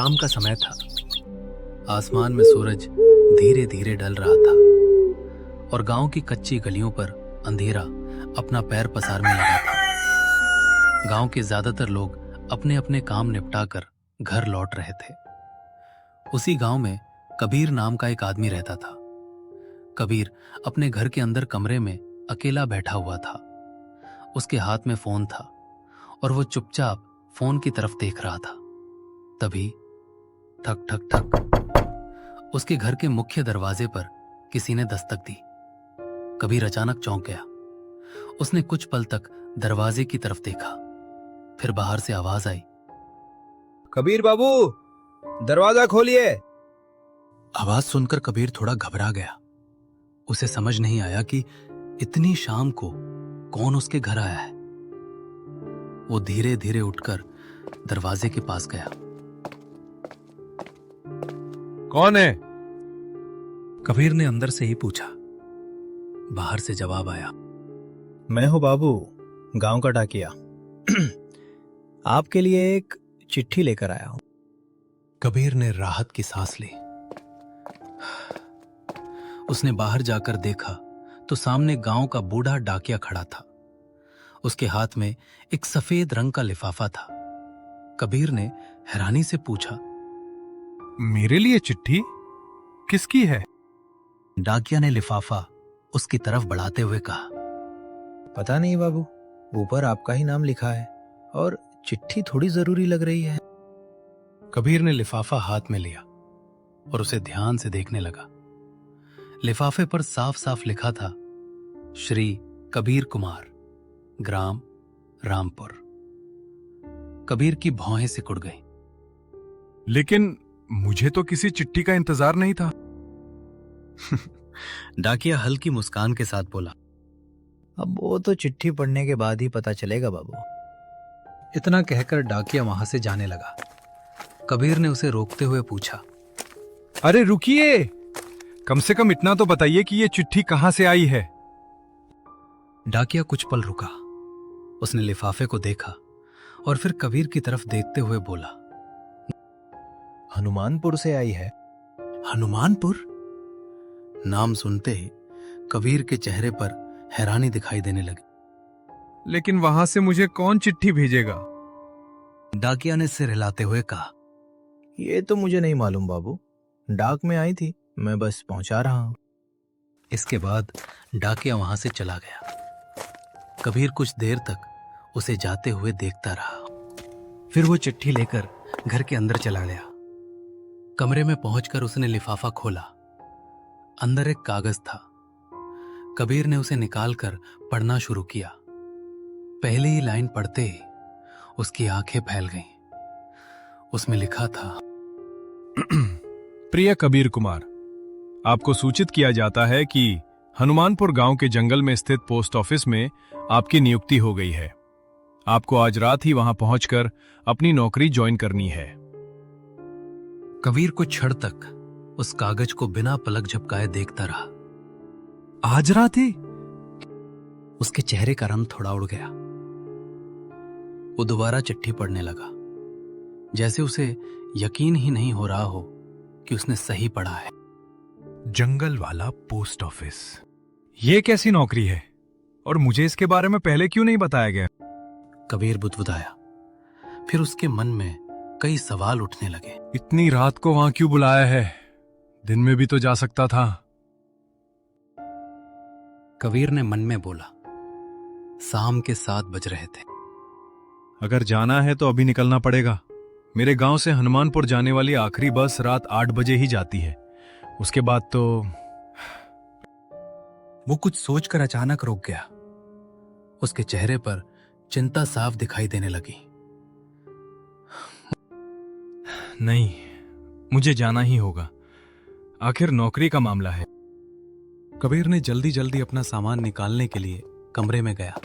शाम का समय था। आसमान में सूरज धीरे धीरे ढल रहा था और गांव की कच्ची गलियों पर अंधेरा अपना पैर पसारने लगा था। गांव के ज्यादातर लोग अपने अपने काम निपटाकर घर लौट रहे थे। उसी गांव में कबीर नाम का एक आदमी रहता था। कबीर अपने घर के अंदर कमरे में अकेला बैठा हुआ था। उसके हाथ में फोन था और वो चुपचाप फोन की तरफ देख रहा था। तभी ठक ठक ठक उसके घर के मुख्य दरवाजे पर किसी ने दस्तक दी। कबीर अचानक चौंक गया। उसने कुछ पल तक दरवाजे की तरफ देखा, फिर बाहर से आवाज आई, कबीर बाबू, दरवाजा खोलिए। आवाज सुनकर कबीर थोड़ा घबरा गया। उसे समझ नहीं आया कि इतनी शाम को कौन उसके घर आया है। वो धीरे धीरे उठकर दरवाजे के पास गया। कौन है? कबीर ने अंदर से ही पूछा। बाहर से जवाब आया, मैं हूं बाबू, गांव का डाकिया। आपके लिए एक चिट्ठी लेकर आया हूं। कबीर ने राहत की सांस ली। उसने बाहर जाकर देखा तो सामने गांव का बूढ़ा डाकिया खड़ा था। उसके हाथ में एक सफेद रंग का लिफाफा था। कबीर ने हैरानी से पूछा, मेरे लिए चिट्ठी? किसकी है? डाकिया ने लिफाफा उसकी तरफ बढ़ाते हुए कहा, पता नहीं बाबू, ऊपर आपका ही नाम लिखा है और चिट्ठी थोड़ी जरूरी लग रही है। कबीर ने लिफाफा हाथ में लिया और उसे ध्यान से देखने लगा। लिफाफे पर साफ साफ लिखा था, श्री कबीर कुमार, ग्राम रामपुर। कबीर की भौहें सिकुड़ गईं। लेकिन मुझे तो किसी चिट्ठी का इंतजार नहीं था। डाकिया हल्की मुस्कान के साथ बोला, अब वो तो चिट्ठी पढ़ने के बाद ही पता चलेगा बाबू। इतना कहकर डाकिया वहां से जाने लगा। कबीर ने उसे रोकते हुए पूछा, अरे रुकिए, कम से कम इतना तो बताइए कि ये चिट्ठी कहां से आई है। डाकिया कुछ पल रुका। उसने लिफाफे को देखा और फिर कबीर की तरफ देखते हुए बोला, हनुमानपुर से आई है। हनुमानपुर? नाम सुनते ही कबीर के चेहरे पर हैरानी दिखाई देने लगी। लेकिन वहां से मुझे कौन चिट्ठी भेजेगा? डाकिया ने सिर हिलाते हुए कहा, ये तो मुझे नहीं मालूम बाबू, डाक में आई थी, मैं बस पहुंचा रहा हूं। इसके बाद डाकिया वहां से चला गया। कबीर कुछ देर तक उसे जाते हुए देखता रहा। फिर वो चिट्ठी लेकर घर के अंदर चला गया। कमरे में पहुंचकर उसने लिफाफा खोला। अंदर एक कागज था। कबीर ने उसे निकालकर पढ़ना शुरू किया। पहली ही लाइन पढ़ते ही उसकी आंखें फैल गईं। उसमें लिखा था, प्रिय कबीर कुमार, आपको सूचित किया जाता है कि हनुमानपुर गांव के जंगल में स्थित पोस्ट ऑफिस में आपकी नियुक्ति हो गई है। आपको आज रात ही वहां पहुंचकर अपनी नौकरी ज्वाइन करनी है। कबीर कुछ क्षण तक उस कागज को बिना पलक झपकाए देखता रहा। आज रात ही? उसके चेहरे का रंग थोड़ा उड़ गया। वो दोबारा चिट्ठी पढ़ने लगा, जैसे उसे यकीन ही नहीं हो रहा हो कि उसने सही पढ़ा है। जंगल वाला पोस्ट ऑफिस, ये कैसी नौकरी है और मुझे इसके बारे में पहले क्यों नहीं बताया गया? कबीर बुदबुदाया। फिर उसके मन में कई सवाल उठने लगे। इतनी रात को वहां क्यों बुलाया है? दिन में भी तो जा सकता था। कबीर ने मन में बोला। शाम के 7 बज रहे थे। अगर जाना है तो अभी निकलना पड़ेगा। मेरे गांव से हनुमानपुर जाने वाली आखिरी बस रात 8 बजे ही जाती है। उसके बाद तो। वो कुछ सोचकर अचानक रुक गया। उसके चेहरे पर चिंता साफ दिखाई देने लगी। नहीं, मुझे जाना ही होगा। आखिर नौकरी का मामला है। कबीर ने जल्दी जल्दी अपना सामान निकालने के लिए कमरे में गया।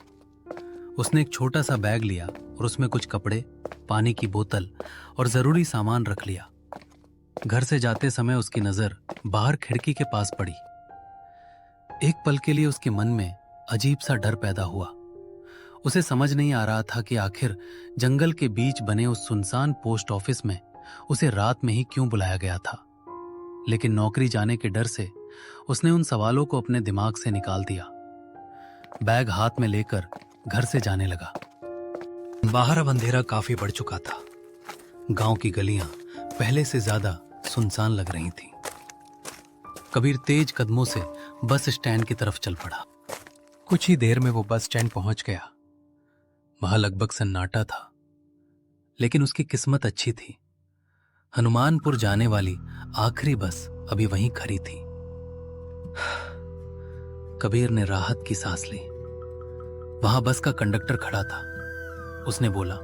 उसने एक छोटा सा बैग लिया और उसमें कुछ कपड़े, पानी की बोतल और जरूरी सामान रख लिया। घर से जाते समय उसकी नजर बाहर खिड़की के पास पड़ी। एक पल के लिए उसके मन में अजीब सा डर पैदा हुआ। उसे समझ नहीं आ रहा था कि आखिर जंगल के बीच बने उस सुनसान पोस्ट ऑफिस में उसे रात में ही क्यों बुलाया गया था, लेकिन नौकरी जाने के डर से उसने उन सवालों को अपने दिमाग से निकाल दिया। बैग हाथ में लेकर घर से जाने लगा। बाहर अब अंधेरा काफी बढ़ चुका था। गांव की गलियां पहले से ज्यादा सुनसान लग रही थीं। कबीर तेज कदमों से बस स्टैंड की तरफ चल पड़ा। कुछ ही देर में वो बस स्टैंड पहुंच गया। वहां लगभग सन्नाटा था, लेकिन उसकी किस्मत अच्छी थी। हनुमानपुर जाने वाली आखिरी बस अभी वहीं खड़ी थी। कबीर ने राहत की सांस ली। वहां बस का कंडक्टर खड़ा था। उसने बोला,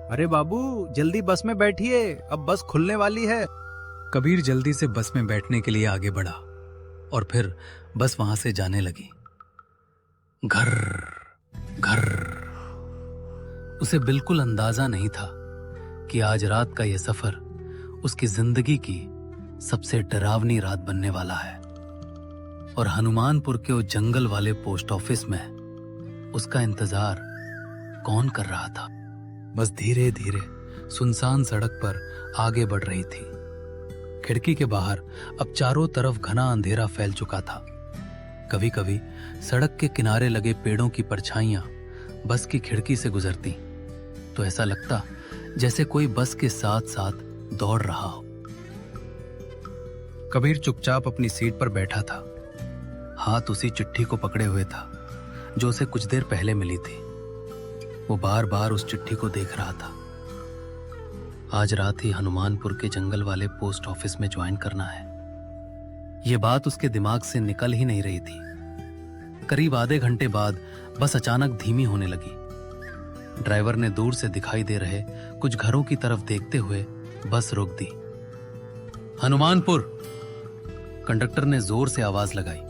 अरे बाबू, जल्दी बस में बैठिए, अब बस खुलने वाली है। कबीर जल्दी से बस में बैठने के लिए आगे बढ़ा और फिर बस वहां से जाने लगी। घर घर। उसे बिल्कुल अंदाजा नहीं था कि आज रात का यह सफर उसकी जिंदगी की सबसे डरावनी रात बनने वाला है। और हनुमानपुर के उस जंगल वाले पोस्ट ऑफिस में उसका इंतजार कौन कर रहा था। बस धीरे धीरे सुनसान सड़क पर आगे बढ़ रही थी। खिड़की के बाहर अब चारों तरफ घना अंधेरा फैल चुका था। कभी कभी सड़क के किनारे लगे पेड़ों की परछाइयां बस की खिड़की से गुजरती तो ऐसा लगता जैसे कोई बस के साथ साथ दौड़ रहा हो। कबीर चुपचाप अपनी सीट पर बैठा था। हाथ उसी चिट्ठी को पकड़े हुए था जो उसे कुछ देर पहले मिली थी। वो बार बार उस चिट्ठी को देख रहा था। आज रात ही हनुमानपुर के जंगल वाले पोस्ट ऑफिस में ज्वाइन करना है। ये बात उसके दिमाग से निकल ही नहीं रही थी। करीब आधे घंटे बाद बस अचानक धीमी होने लगी। ड्राइवर ने दूर से दिखाई दे रहे कुछ घरों की तरफ देखते हुए बस रोक दी। हनुमानपुर, कंडक्टर ने जोर से आवाज लगाई।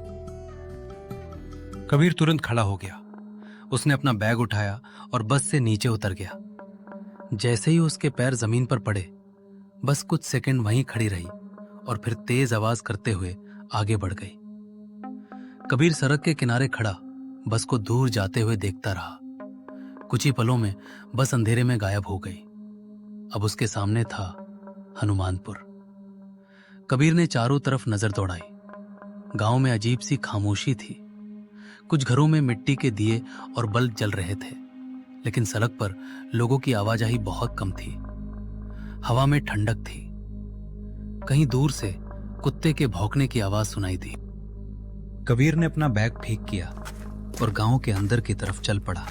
कबीर तुरंत खड़ा हो गया। उसने अपना बैग उठाया और बस से नीचे उतर गया। जैसे ही उसके पैर जमीन पर पड़े, बस कुछ सेकंड वहीं खड़ी रही और फिर तेज आवाज करते हुए आगे बढ़ गई। कबीर सड़क के किनारे खड़ा बस को दूर जाते हुए देखता रहा। कुछ ही पलों में बस अंधेरे में गायब हो गई। अब उसके सामने था हनुमानपुर। कबीर ने चारों तरफ नजर दौड़ाई। गांव में अजीब सी खामोशी थी। कुछ घरों में मिट्टी के दिए और बल्ब जल रहे थे, लेकिन सड़क पर लोगों की आवाजाही बहुत कम थी। हवा में ठंडक थी। कहीं दूर से कुत्ते के भौंकने की आवाज सुनाई दी। कबीर ने अपना बैग फेंक किया और गांव के अंदर की तरफ चल पड़ा।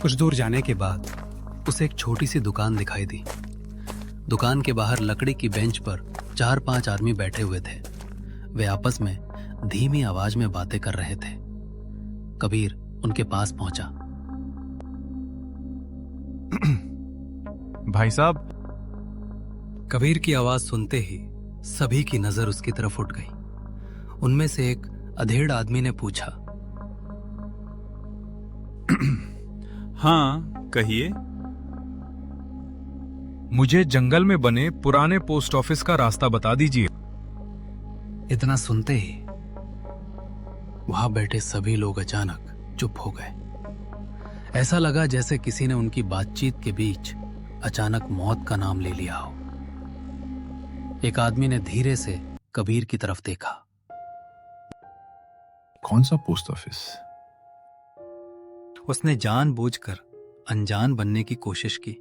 कुछ दूर जाने के बाद उसे एक छोटी सी दुकान दिखाई दी। दुकान के बाहर लकड़ी की बेंच पर 4-5 आदमी बैठे हुए थे। वे आपस में धीमी आवाज में बातें कर रहे थे। कबीर उनके पास पहुंचा। भाई साहब, कबीर की आवाज सुनते ही सभी की नजर उसकी तरफ उठ गई। उनमें से एक अधेड़ आदमी ने पूछा, हाँ कहिए। मुझे जंगल में बने पुराने पोस्ट ऑफिस का रास्ता बता दीजिए। इतना सुनते ही वहां बैठे सभी लोग अचानक चुप हो गए। ऐसा लगा जैसे किसी ने उनकी बातचीत के बीच अचानक मौत का नाम ले लिया हो। एक आदमी ने धीरे से कबीर की तरफ देखा। कौन सा पोस्ट ऑफिस? उसने जानबूझकर अनजान बनने की कोशिश की।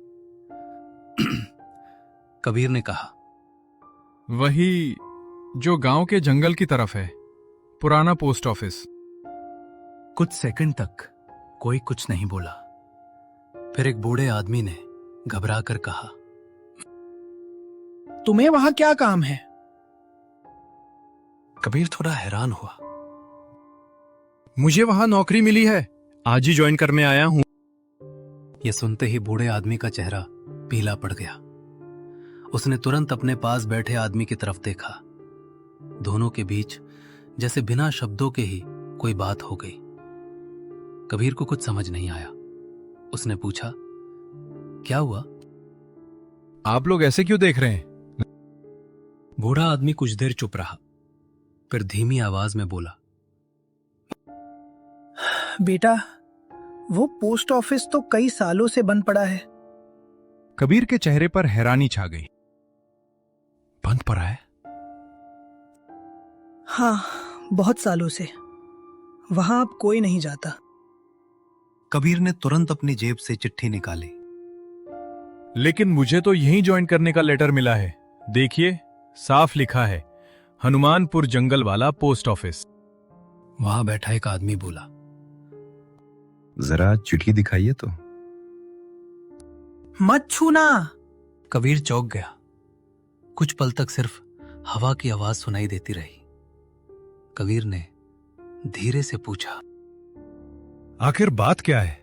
कबीर ने कहा, वही जो गांव के जंगल की तरफ है, पुराना पोस्ट ऑफिस। कुछ सेकंड तक कोई कुछ नहीं बोला। फिर एक बूढ़े आदमी ने घबरा कर कहा, तुम्हें वहां क्या काम है? कबीर थोड़ा हैरान हुआ। मुझे वहां नौकरी मिली है, आज ही ज्वाइन करने आया हूं। यह सुनते ही बूढ़े आदमी का चेहरा पीला पड़ गया। उसने तुरंत अपने पास बैठे आदमी की तरफ देखा। दोनों के बीच जैसे बिना शब्दों के ही कोई बात हो गई। कबीर को कुछ समझ नहीं आया। उसने पूछा, क्या हुआ? आप लोग ऐसे क्यों देख रहे हैं? बूढ़ा आदमी कुछ देर चुप रहा, फिर धीमी आवाज में बोला, बेटा, वो पोस्ट ऑफिस तो कई सालों से बंद पड़ा है। कबीर के चेहरे पर हैरानी छा गई। बंद पड़ा है? हाँ, बहुत सालों से। वहां अब कोई नहीं जाता। कबीर ने तुरंत अपनी जेब से चिट्ठी निकाली। लेकिन मुझे तो यहीं ज्वाइन करने का लेटर मिला है। देखिए, साफ लिखा है, हनुमानपुर जंगल वाला पोस्ट ऑफिस। वहां बैठा एक आदमी बोला, जरा चिट्ठी दिखाइए तो। मत छूना। कबीर चौंक गया। कुछ पल तक सिर्फ हवा की आवाज सुनाई देती रही। कबीर ने धीरे से पूछा, आखिर बात क्या है?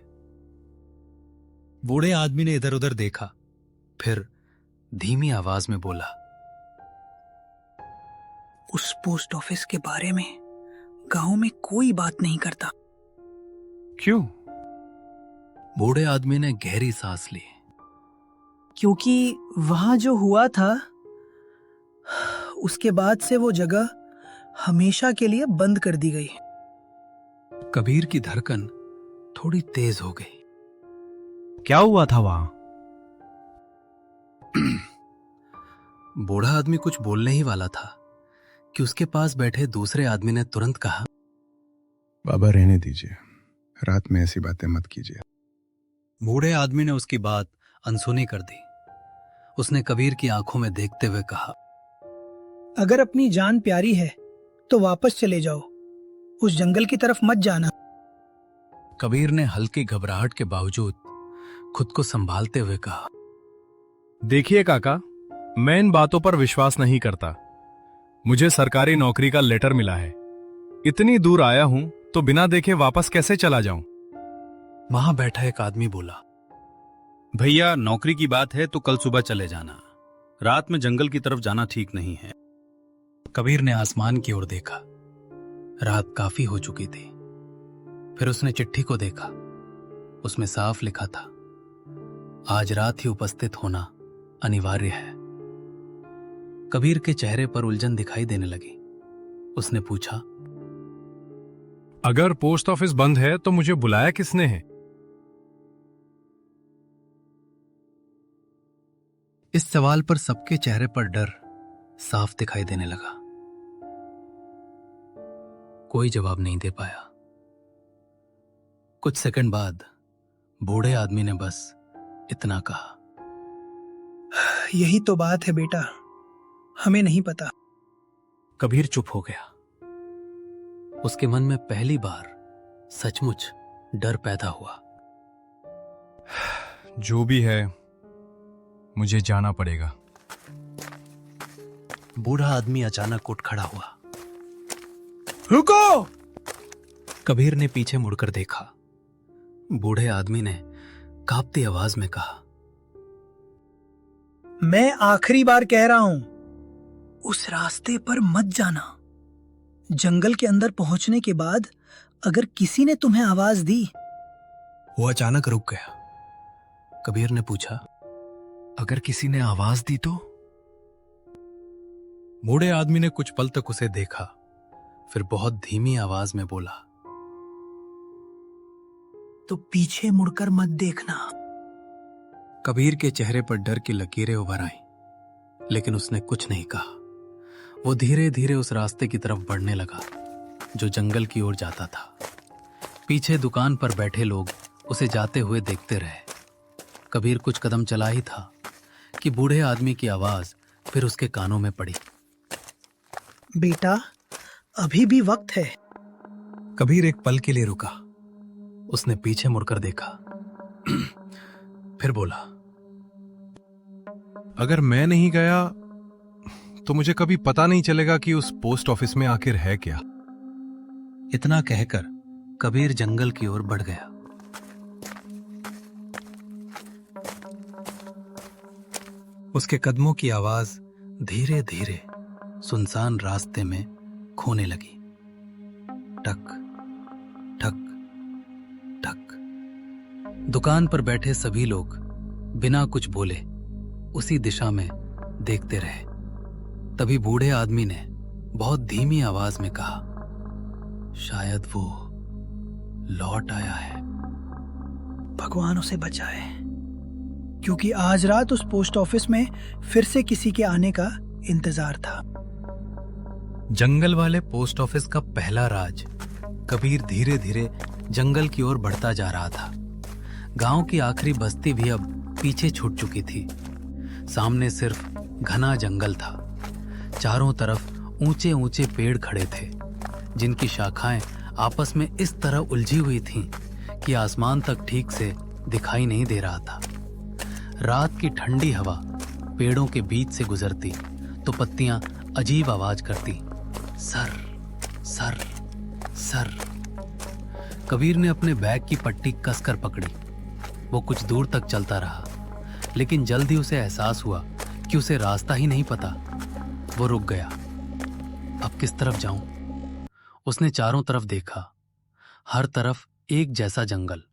बूढ़े आदमी ने इधर उधर देखा, फिर धीमी आवाज में बोला, उस पोस्ट ऑफिस के बारे में गांव में कोई बात नहीं करता। क्यों? बूढ़े आदमी ने गहरी सांस ली। क्योंकि वहां जो हुआ था, उसके बाद से वो जगह हमेशा के लिए बंद कर दी गई। कबीर की धड़कन थोड़ी तेज हो गई। क्या हुआ था वहां? बूढ़ा आदमी कुछ बोलने ही वाला था कि उसके पास बैठे दूसरे आदमी ने तुरंत कहा, बाबा रहने दीजिए, रात में ऐसी बातें मत कीजिए। बूढ़े आदमी ने उसकी बात अनसुनी कर दी। उसने कबीर की आंखों में देखते हुए कहा, अगर अपनी जान प्यारी है तो वापस चले जाओ, उस जंगल की तरफ मत जाना। कबीर ने हल्की घबराहट के बावजूद खुद को संभालते हुए कहा, देखिए काका, मैं इन बातों पर विश्वास नहीं करता। मुझे सरकारी नौकरी का लेटर मिला है। इतनी दूर आया हूं तो बिना देखे वापस कैसे चला जाऊं? वहां बैठा एक आदमी बोला, भैया, नौकरी की बात है तो कल सुबह चले जाना। रात में जंगल की तरफ जाना ठीक नहीं है। कबीर ने आसमान की ओर देखा। रात काफी हो चुकी थी। फिर उसने चिट्ठी को देखा। उसमें साफ लिखा था, आज रात ही उपस्थित होना अनिवार्य है। कबीर के चेहरे पर उलझन दिखाई देने लगी। उसने पूछा, अगर पोस्ट ऑफिस बंद है तो मुझे बुलाया किसने है? इस सवाल पर सबके चेहरे पर डर साफ दिखाई देने लगा। कोई जवाब नहीं दे पाया। कुछ सेकंड बाद बूढ़े आदमी ने बस इतना कहा, यही तो बात है बेटा, हमें नहीं पता। कबीर चुप हो गया। उसके मन में पहली बार सचमुच डर पैदा हुआ। जो भी है, मुझे जाना पड़ेगा। बूढ़ा आदमी अचानक उठ खड़ा हुआ। रुको! कबीर ने पीछे मुड़कर देखा। बूढ़े आदमी ने कांपती आवाज में कहा, मैं आखिरी बार कह रहा हूं, उस रास्ते पर मत जाना। जंगल के अंदर पहुंचने के बाद अगर किसी ने तुम्हें आवाज दी। वो अचानक रुक गया। कबीर ने पूछा, अगर किसी ने आवाज दी तो? बूढ़े आदमी ने कुछ पल तक उसे देखा, फिर बहुत धीमी आवाज में बोला, तो पीछे मुड़कर मत देखना। कबीर के चेहरे पर डर की लकीरें उभर आईं, लेकिन उसने कुछ नहीं कहा। वो धीरे धीरे उस रास्ते की तरफ बढ़ने लगा जो जंगल की ओर जाता था। पीछे दुकान पर बैठे लोग उसे जाते हुए देखते रहे। कबीर कुछ कदम चला ही था कि बूढ़े आदमी की आवाज फिर उसके कानों में पड़ी, बेटा, अभी भी वक्त है। कबीर एक पल के लिए रुका। उसने पीछे मुड़कर देखा, फिर बोला, अगर मैं नहीं गया तो मुझे कभी पता नहीं चलेगा कि उस पोस्ट ऑफिस में आखिर है क्या। इतना कहकर कबीर जंगल की ओर बढ़ गया। उसके कदमों की आवाज धीरे धीरे सुनसान रास्ते में खोने लगी। टक ठक ठक। दुकान पर बैठे सभी लोग बिना कुछ बोले उसी दिशा में देखते रहे। तभी बूढ़े आदमी ने बहुत धीमी आवाज में कहा, शायद वो लौट आया है। भगवान उसे बचाए, क्योंकि आज रात उस पोस्ट ऑफिस में फिर से किसी के आने का इंतजार था। जंगल वाले पोस्ट ऑफिस का पहला राज कबीर धीरे धीरे जंगल की ओर बढ़ता जा रहा था। गांव की आखिरी बस्ती भी अब पीछे छूट चुकी थी। सामने सिर्फ घना जंगल था। चारों तरफ ऊंचे ऊंचे पेड़ खड़े थे, जिनकी शाखाएं आपस में इस तरह उलझी हुई थीं कि आसमान तक ठीक से दिखाई नहीं दे रहा था। रात की ठंडी हवा पेड़ों के बीच से गुजरती तो पत्तियां अजीब आवाज करती, सर सर सर। कबीर ने अपने बैग की पट्टी कसकर पकड़ी। वो कुछ दूर तक चलता रहा, लेकिन जल्द ही उसे एहसास हुआ कि उसे रास्ता ही नहीं पता। वो रुक गया। अब किस तरफ जाऊं? उसने चारों तरफ देखा। हर तरफ एक जैसा जंगल।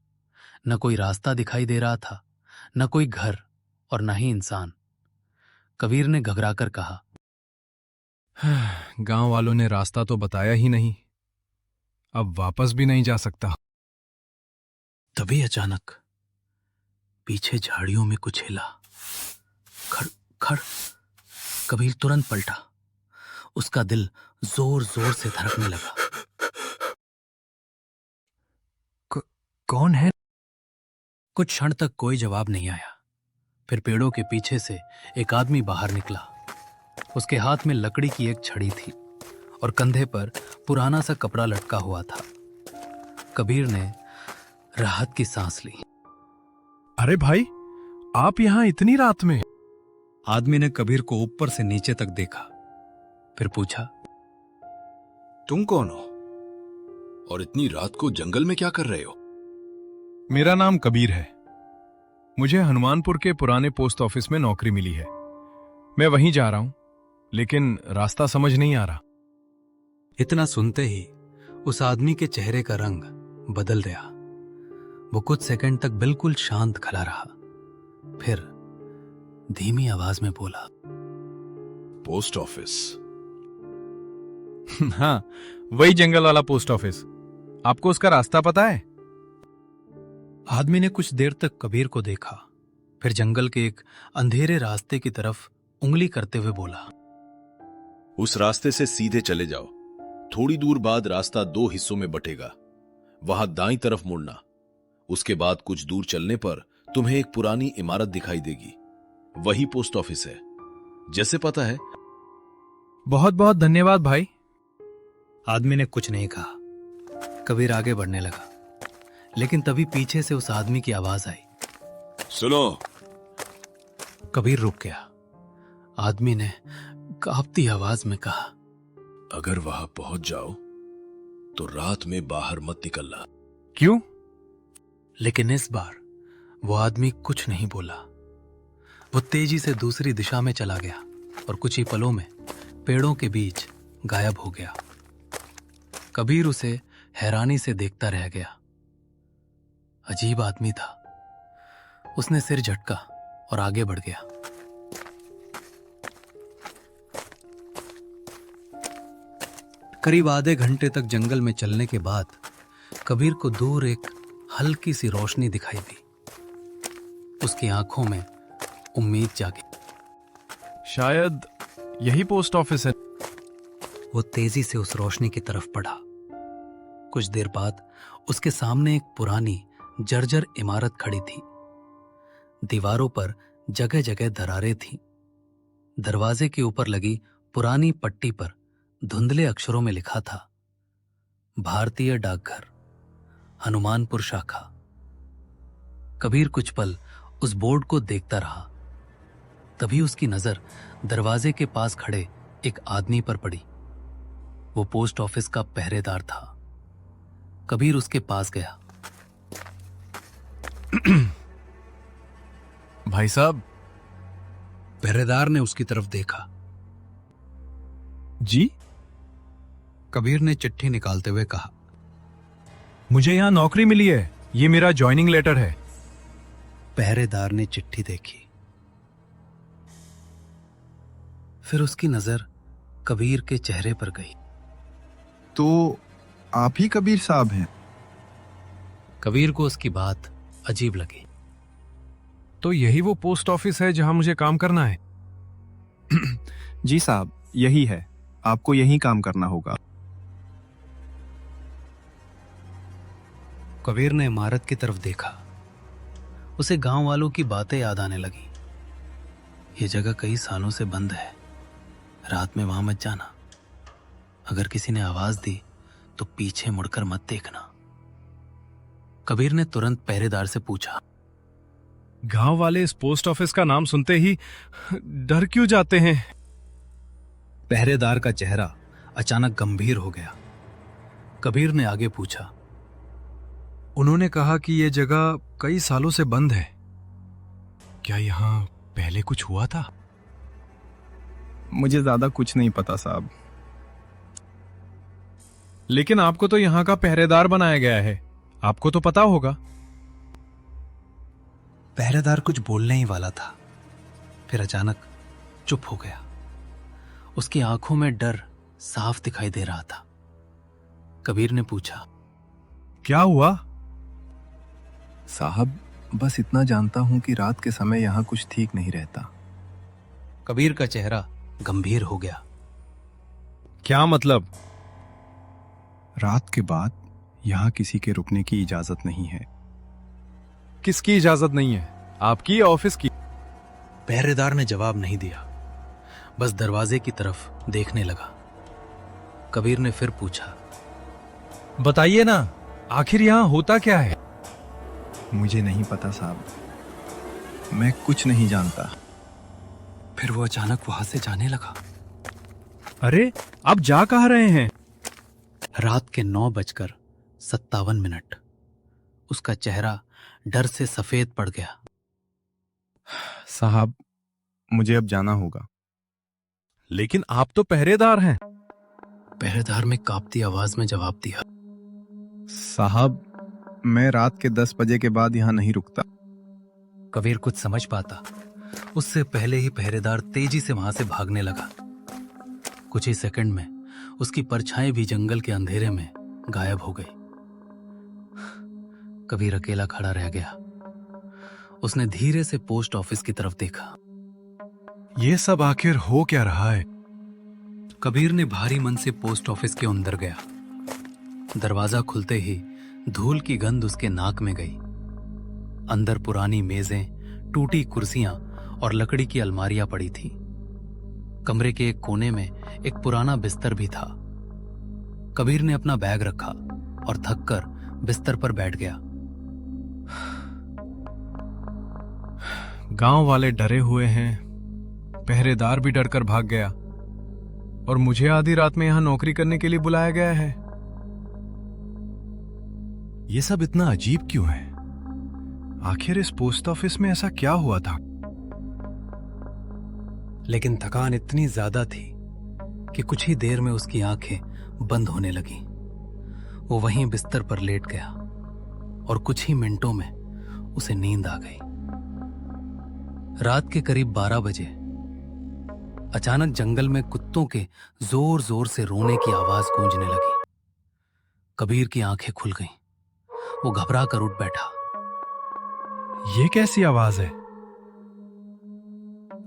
न कोई रास्ता दिखाई दे रहा था, न कोई घर और न ही इंसान। कबीर ने घबराकर कहा, गांव वालों ने रास्ता तो बताया ही नहीं, अब वापस भी नहीं जा सकता। तभी अचानक पीछे झाड़ियों में कुछ हिला। खड़ खड़। कबीर तुरंत पलटा। उसका दिल जोर जोर से धड़कने लगा। कौन है? कुछ क्षण तक कोई जवाब नहीं आया। फिर पेड़ों के पीछे से एक आदमी बाहर निकला। उसके हाथ में लकड़ी की एक छड़ी थी और कंधे पर पुराना सा कपड़ा लटका हुआ था। कबीर ने राहत की सांस ली। अरे भाई, आप यहां इतनी रात में? आदमी ने कबीर को ऊपर से नीचे तक देखा, फिर पूछा, तुम कौन हो और इतनी रात को जंगल में क्या कर रहे हो? मेरा नाम कबीर है। मुझे हनुमानपुर के पुराने पोस्ट ऑफिस में नौकरी मिली है। मैं वहीं जा रहा हूं, लेकिन रास्ता समझ नहीं आ रहा। इतना सुनते ही उस आदमी के चेहरे का रंग बदल गया। वो कुछ सेकंड तक बिल्कुल शांत खड़ा रहा, फिर धीमी आवाज में बोला, पोस्ट ऑफिस? हाँ, वही जंगल वाला पोस्ट ऑफिस। आपको उसका रास्ता पता है? आदमी ने कुछ देर तक कबीर को देखा, फिर जंगल के एक अंधेरे रास्ते की तरफ उंगली करते हुए बोला, उस रास्ते से सीधे चले जाओ। थोड़ी दूर बाद रास्ता 2 हिस्सों में बटेगा। वहां दाईं तरफ मुड़ना। उसके बाद कुछ दूर चलने पर तुम्हें एक पुरानी इमारत दिखाई देगी। वही पोस्ट ऑफिस है, जैसे पता है। बहुत बहुत धन्यवाद भाई। आदमी ने कुछ नहीं कहा। कबीर आगे बढ़ने लगा, लेकिन तभी पीछे से उस आदमी की आवाज आई, सुनो। कबीर रुक गया। आदमी ने कांपती आवाज में कहा, अगर वहां पहुंच जाओ तो रात में बाहर मत निकलना। क्यों? लेकिन इस बार वो आदमी कुछ नहीं बोला। वो तेजी से दूसरी दिशा में चला गया और कुछ ही पलों में पेड़ों के बीच गायब हो गया। कबीर उसे हैरानी से देखता रह गया। अजीब आदमी था। उसने सिर झटका और आगे बढ़ गया। करीब आधे घंटे तक जंगल में चलने के बाद कबीर को दूर एक हल्की सी रोशनी दिखाई दी। उसकी आंखों में उम्मीद जागी। शायद यही पोस्ट ऑफिस है। वो तेजी से उस रोशनी की तरफ बढ़ा। कुछ देर बाद उसके सामने एक पुरानी जर्जर इमारत खड़ी थी। दीवारों पर जगह जगह दरारें थीं। दरवाजे के ऊपर लगी पुरानी पट्टी पर धुंधले अक्षरों में लिखा था, भारतीय डाकघर, हनुमानपुर शाखा। कबीर कुछ पल उस बोर्ड को देखता रहा। तभी उसकी नजर दरवाजे के पास खड़े एक आदमी पर पड़ी। वो पोस्ट ऑफिस का पहरेदार था। कबीर उसके पास गया। भाई साहब। पहरेदार ने उसकी तरफ देखा। जी? कबीर ने चिट्ठी निकालते हुए कहा, मुझे यहां नौकरी मिली है। ये मेरा ज्वाइनिंग लेटर है। पहरेदार ने चिट्ठी देखी। फिर उसकी नजर कबीर के चेहरे पर गई। तो आप ही कबीर साहब हैं? कबीर को उसकी बात अजीब लगी। तो यही वो पोस्ट ऑफिस है जहां मुझे काम करना है? जी साहब, यही है। आपको यही काम करना होगा। कबीर ने इमारत की तरफ देखा। उसे गांव वालों की बातें याद आने लगी। ये जगह कई सालों से बंद है, रात में वहां मत जाना। अगर किसी ने आवाज दी तो पीछे मुड़कर मत देखना। कबीर ने तुरंत पहरेदार से पूछा, गांव वाले इस पोस्ट ऑफिस का नाम सुनते ही डर क्यों जाते हैं? पहरेदार का चेहरा अचानक गंभीर हो गया। कबीर ने आगे पूछा, उन्होंने कहा कि यह जगह कई सालों से बंद है। क्या यहां पहले कुछ हुआ था? मुझे ज्यादा कुछ नहीं पता साहब। लेकिन आपको तो यहां का पहरेदार बनाया गया है, आपको तो पता होगा। पहरेदार कुछ बोलने ही वाला था, फिर अचानक चुप हो गया। उसकी आंखों में डर साफ दिखाई दे रहा था। कबीर ने पूछा, क्या हुआ? साहब, बस इतना जानता हूं कि रात के समय यहां कुछ ठीक नहीं रहता। कबीर का चेहरा गंभीर हो गया। क्या मतलब? रात के बाद यहां किसी के रुकने की इजाजत नहीं है। किसकी इजाजत नहीं है? आपकी या ऑफिस की? पहरेदार ने जवाब नहीं दिया, बस दरवाजे की तरफ देखने लगा। कबीर ने फिर पूछा, बताइए ना, आखिर यहां होता क्या है? मुझे नहीं पता साहब, मैं कुछ नहीं जानता। फिर वो अचानक वहां से जाने लगा। अरे, आप जा कहाँ रहे हैं? रात के 9:57 उसका चेहरा डर से सफेद पड़ गया। साहब, मुझे अब जाना होगा। लेकिन आप तो पहरेदार हैं। पहरेदार में कांपती आवाज में जवाब दिया, साहब, मैं रात के 10 बजे के बाद यहां नहीं रुकता। कबीर कुछ समझ पाता उससे पहले ही पहरेदार तेजी से वहां से भागने लगा। कुछ ही सेकंड में उसकी परछाई भी जंगल के अंधेरे में गायब हो गई। कबीर अकेला खड़ा रह गया। उसने धीरे से पोस्ट ऑफिस की तरफ देखा। ये सब आखिर हो क्या रहा है? कबीर ने भारी मन से पोस्ट ऑफिस के अंदर गया। दरवाजा खुलते ही धूल की गंध उसके नाक में गई। अंदर पुरानी मेजें, टूटी कुर्सियां और लकड़ी की अलमारियां पड़ी थी। कमरे के एक कोने में एक पुराना बिस्तर भी था। कबीर ने अपना बैग रखा और थककर बिस्तर पर बैठ गया। गांव वाले डरे हुए हैं, पहरेदार भी डरकर भाग गया और मुझे आधी रात में यहां नौकरी करने के लिए बुलाया गया है। यह सब इतना अजीब क्यों है? आखिर इस पोस्ट ऑफिस में ऐसा क्या हुआ था? लेकिन थकान इतनी ज्यादा थी कि कुछ ही देर में उसकी आंखें बंद होने लगी। वो वहीं बिस्तर पर लेट गया और कुछ ही मिनटों में उसे नींद आ गई। रात के करीब 12 बजे अचानक जंगल में कुत्तों के जोर जोर से रोने की आवाज गूंजने लगी। कबीर की आंखें खुल गईं। वो घबरा कर उठ बैठा। ये कैसी आवाज है?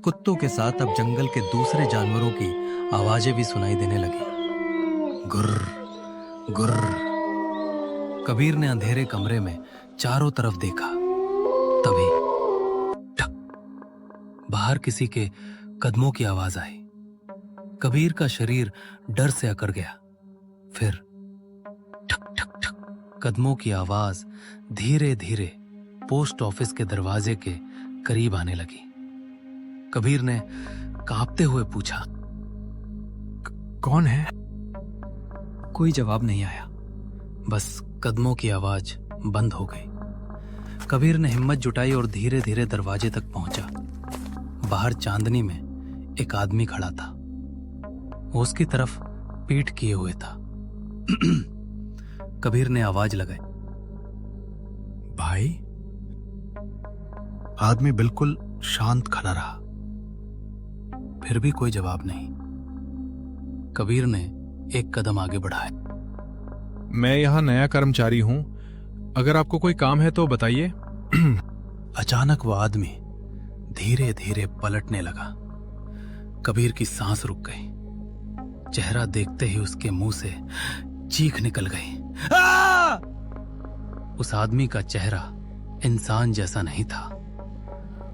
कुत्तों के साथ अब जंगल के दूसरे जानवरों की आवाजें भी सुनाई देने लगी। गुर्र गुर्र। कबीर ने अंधेरे कमरे में चारों तरफ देखा। तभी ठक, बाहर किसी के कदमों की आवाज आई। कबीर का शरीर डर से अकड़ गया। फिर ठक ठक ठक कदमों की आवाज धीरे धीरे पोस्ट ऑफिस के दरवाजे के करीब आने लगी। कबीर ने कांपते हुए पूछा, कौन है? कोई जवाब नहीं आया। बस कदमों की आवाज बंद हो गई। कबीर ने हिम्मत जुटाई और धीरे धीरे दरवाजे तक पहुंचा। बाहर चांदनी में एक आदमी खड़ा था। वो उसकी तरफ पीठ किए हुए था। कबीर ने आवाज लगाई, भाई? आदमी बिल्कुल शांत खड़ा रहा। फिर भी कोई जवाब नहीं। कबीर ने एक कदम आगे बढ़ाया। मैं यहां नया कर्मचारी हूं, अगर आपको कोई काम है तो बताइए। अचानक वो आदमी धीरे धीरे पलटने लगा। कबीर की सांस रुक गई। चेहरा देखते ही उसके मुंह से चीख निकल गई। उस आदमी का चेहरा इंसान जैसा नहीं था।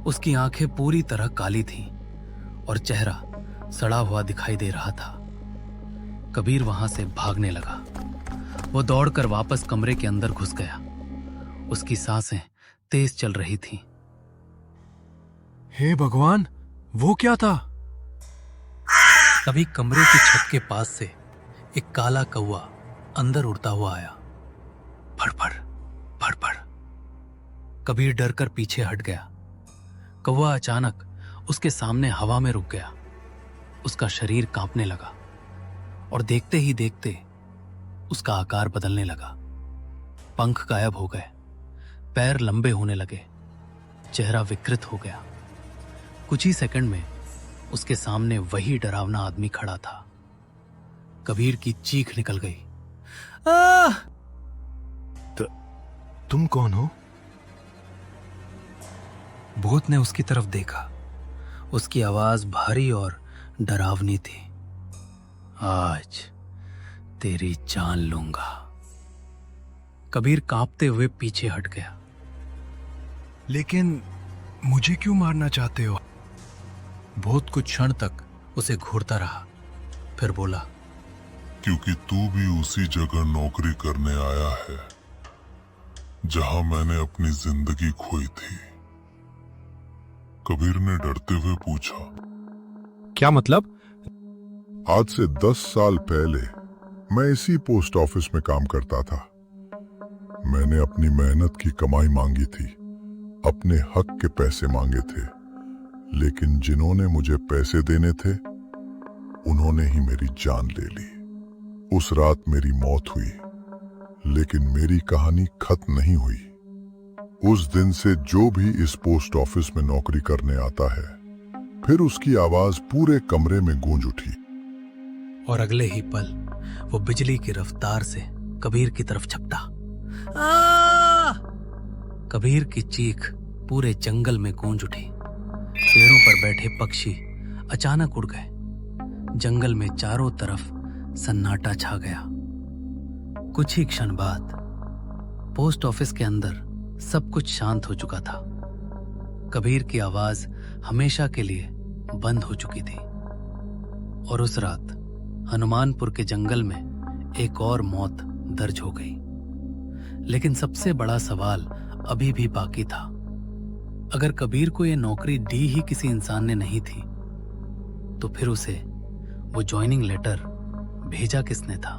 उसकी आंखें पूरी तरह काली थीं और चेहरा सड़ा हुआ दिखाई दे रहा था। कबीर वहां से भागने लगा। वो दौड़कर वापस कमरे के अंदर घुस गया। उसकी सांसें तेज चल रही थीं। हे भगवान, वो क्या था? तभी कमरे की छत के पास से एक काला कौवा अंदर उड़ता हुआ आया। फड़फड़ फड़फड़। कबीर डरकर पीछे हट गया। कौवा अचानक उसके सामने हवा में रुक गया। उसका शरीर कांपने लगा और देखते ही देखते उसका आकार बदलने लगा। पंख गायब हो गए, पैर लंबे होने लगे, चेहरा विकृत हो गया। कुछ ही सेकंड में उसके सामने वही डरावना आदमी खड़ा था। कबीर की चीख निकल गई। तुम कौन हो? भूत ने उसकी तरफ देखा। उसकी आवाज भारी और डरावनी थी। आज तेरी जान लूंगा। कबीर कांपते हुए पीछे हट गया। लेकिन मुझे क्यों मारना चाहते हो? भूत कुछ क्षण तक उसे घूरता रहा, फिर बोला, क्योंकि तू भी उसी जगह नौकरी करने आया है जहां मैंने अपनी जिंदगी खोई थी। कबीर ने डरते हुए पूछा, क्या मतलब? आज से 10 साल पहले मैं इसी पोस्ट ऑफिस में काम करता था। मैंने अपनी मेहनत की कमाई मांगी थी, अपने हक के पैसे मांगे थे, लेकिन जिन्होंने मुझे पैसे देने थे उन्होंने ही मेरी जान ले ली। उस रात मेरी मौत हुई, लेकिन मेरी कहानी खत्म नहीं हुई। उस दिन से जो भी इस पोस्ट ऑफिस में नौकरी करने आता है, फिर उसकी आवाज पूरे कमरे में गूंज उठी। और अगले ही पल वो बिजली की रफ्तार से कबीर की तरफ झपटा। कबीर की चीख पूरे जंगल में गूंज उठी। पेड़ों पर बैठे पक्षी अचानक उड़ गए। जंगल में चारों तरफ सन्नाटा छा गया। कुछ ही क्षण बाद पोस्ट ऑफिस के अंदर सब कुछ शांत हो चुका था। कबीर की आवाज हमेशा के लिए बंद हो चुकी थी। और उस रात हनुमानपुर के जंगल में एक और मौत दर्ज हो गई। लेकिन सबसे बड़ा सवाल अभी भी बाकी था। अगर कबीर को यह नौकरी दी ही किसी इंसान ने नहीं थी, तो फिर उसे वो ज्वाइनिंग लेटर भेजा किसने था?